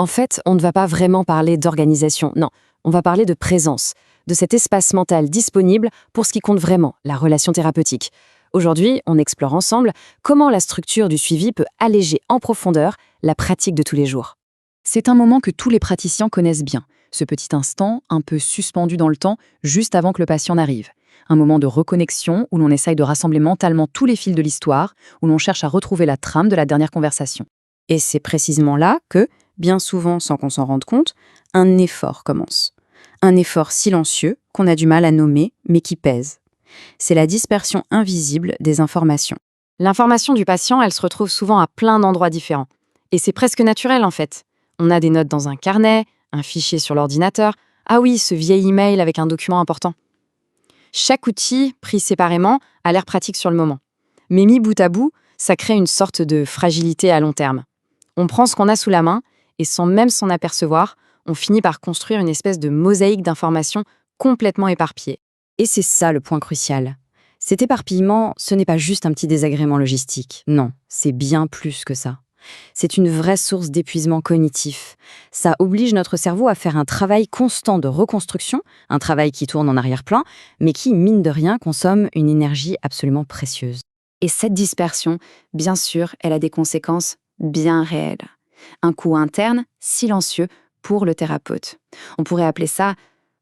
En fait, on ne va pas vraiment parler d'organisation, non, on va parler de présence, de cet espace mental disponible pour ce qui compte vraiment, la relation thérapeutique. Aujourd'hui, on explore ensemble comment la structure du suivi peut alléger en profondeur la pratique de tous les jours. C'est un moment que tous les praticiens connaissent bien, ce petit instant un peu suspendu dans le temps juste avant que le patient n'arrive. Un moment de reconnexion où l'on essaye de rassembler mentalement tous les fils de l'histoire, où l'on cherche à retrouver la trame de la dernière conversation. Et c'est précisément là que, bien souvent sans qu'on s'en rende compte, un effort commence. Un effort silencieux qu'on a du mal à nommer, mais qui pèse. C'est la dispersion invisible des informations. L'information du patient, elle se retrouve souvent à plein d'endroits différents. Et c'est presque naturel en fait. On a des notes dans un carnet, un fichier sur l'ordinateur. Ah oui, ce vieil email avec un document important. Chaque outil, pris séparément, a l'air pratique sur le moment. Mais mis bout à bout, ça crée une sorte de fragilité à long terme. On prend ce qu'on a sous la main et sans même s'en apercevoir, on finit par construire une espèce de mosaïque d'informations complètement éparpillée. Et c'est ça le point crucial. Cet éparpillement, ce n'est pas juste un petit désagrément logistique. Non, c'est bien plus que ça. C'est une vraie source d'épuisement cognitif. Ça oblige notre cerveau à faire un travail constant de reconstruction, un travail qui tourne en arrière-plan, mais qui, mine de rien, consomme une énergie absolument précieuse. Et cette dispersion, bien sûr, elle a des conséquences bien réelles. Un coût interne, silencieux, pour le thérapeute. On pourrait appeler ça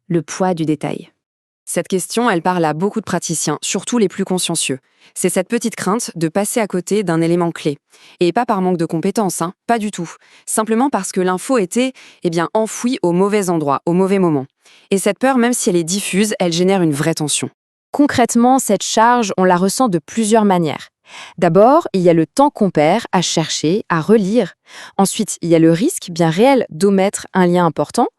le poids du détail. Cette question, elle parle à beaucoup de praticiens, surtout les plus consciencieux. C'est cette petite crainte de passer à côté d'un élément clé. Et pas par manque de compétences, pas du tout. Simplement parce que l'info était, enfouie au mauvais endroit, au mauvais moment. Et cette peur, même si elle est diffuse, elle génère une vraie tension. Concrètement, cette charge, on la ressent de plusieurs manières. D'abord, il y a le temps qu'on perd à chercher, à relire. Ensuite, il y a le risque bien réel d'omettre un lien important.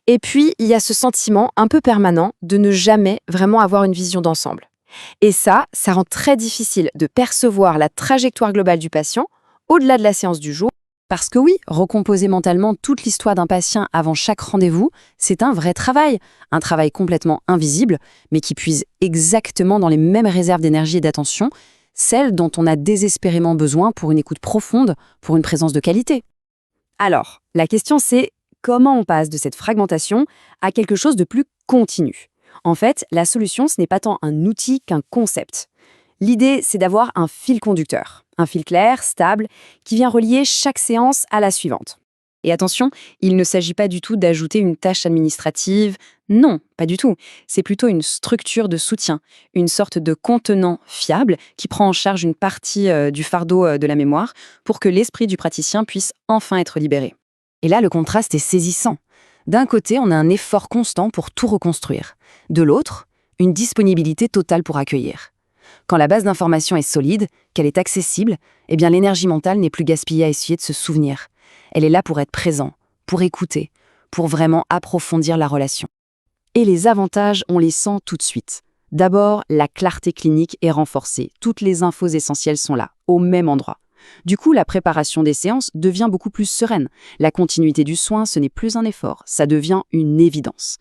Et puis, il y a ce sentiment un peu permanent de ne jamais vraiment avoir une vision d'ensemble. Et ça rend très difficile de percevoir la trajectoire globale du patient au-delà de la séance du jour. Parce que oui, recomposer mentalement toute l'histoire d'un patient avant chaque rendez-vous, c'est un vrai travail. Un travail complètement invisible, mais qui puise exactement dans les mêmes réserves d'énergie et d'attention, celles dont on a désespérément besoin pour une écoute profonde, pour une présence de qualité. Alors, la question c'est: comment on passe de cette fragmentation à quelque chose de plus continu? En fait, la solution, ce n'est pas tant un outil qu'un concept. L'idée, c'est d'avoir un fil conducteur, un fil clair, stable, qui vient relier chaque séance à la suivante. Et attention, il ne s'agit pas du tout d'ajouter une tâche administrative. Non, pas du tout. C'est plutôt une structure de soutien, une sorte de contenant fiable qui prend en charge une partie du fardeau de la mémoire pour que l'esprit du praticien puisse enfin être libéré. Et là, le contraste est saisissant. D'un côté, on a un effort constant pour tout reconstruire. De l'autre, une disponibilité totale pour accueillir. Quand la base d'information est solide, qu'elle est accessible, l'énergie mentale n'est plus gaspillée à essayer de se souvenir. Elle est là pour être présent, pour écouter, pour vraiment approfondir la relation. Et les avantages, on les sent tout de suite. D'abord, la clarté clinique est renforcée. Toutes les infos essentielles sont là, au même endroit. Du coup, la préparation des séances devient beaucoup plus sereine. La continuité du soin, ce n'est plus un effort, ça devient une évidence.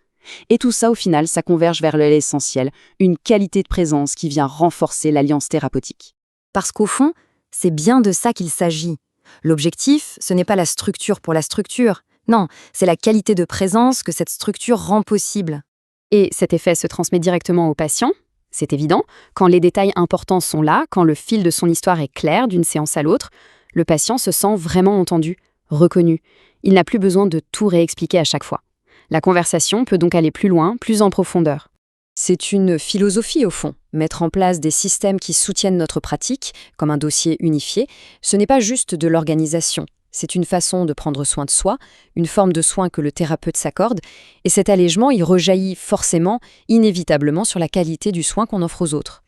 Et tout ça, au final, ça converge vers l'essentiel, une qualité de présence qui vient renforcer l'alliance thérapeutique. Parce qu'au fond, c'est bien de ça qu'il s'agit. L'objectif, ce n'est pas la structure pour la structure. Non, c'est la qualité de présence que cette structure rend possible. Et cet effet se transmet directement au patient. C'est évident, quand les détails importants sont là, quand le fil de son histoire est clair d'une séance à l'autre, le patient se sent vraiment entendu, reconnu. Il n'a plus besoin de tout réexpliquer à chaque fois. La conversation peut donc aller plus loin, plus en profondeur. C'est une philosophie au fond. Mettre en place des systèmes qui soutiennent notre pratique, comme un dossier unifié, ce n'est pas juste de l'organisation. C'est une façon de prendre soin de soi, une forme de soin que le thérapeute s'accorde, et cet allègement, il rejaillit forcément, inévitablement, sur la qualité du soin qu'on offre aux autres.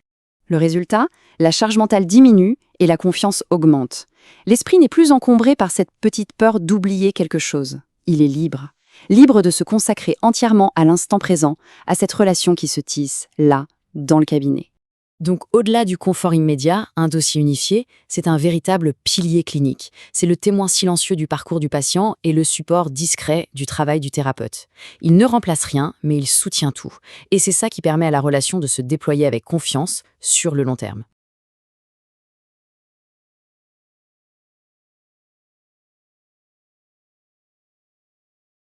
Le résultat, la charge mentale diminue et la confiance augmente. L'esprit n'est plus encombré par cette petite peur d'oublier quelque chose. Il est libre. Libre de se consacrer entièrement à l'instant présent, à cette relation qui se tisse, là, dans le cabinet. Donc, au-delà du confort immédiat, un dossier unifié, c'est un véritable pilier clinique. C'est le témoin silencieux du parcours du patient et le support discret du travail du thérapeute. Il ne remplace rien, mais il soutient tout. Et c'est ça qui permet à la relation de se déployer avec confiance sur le long terme.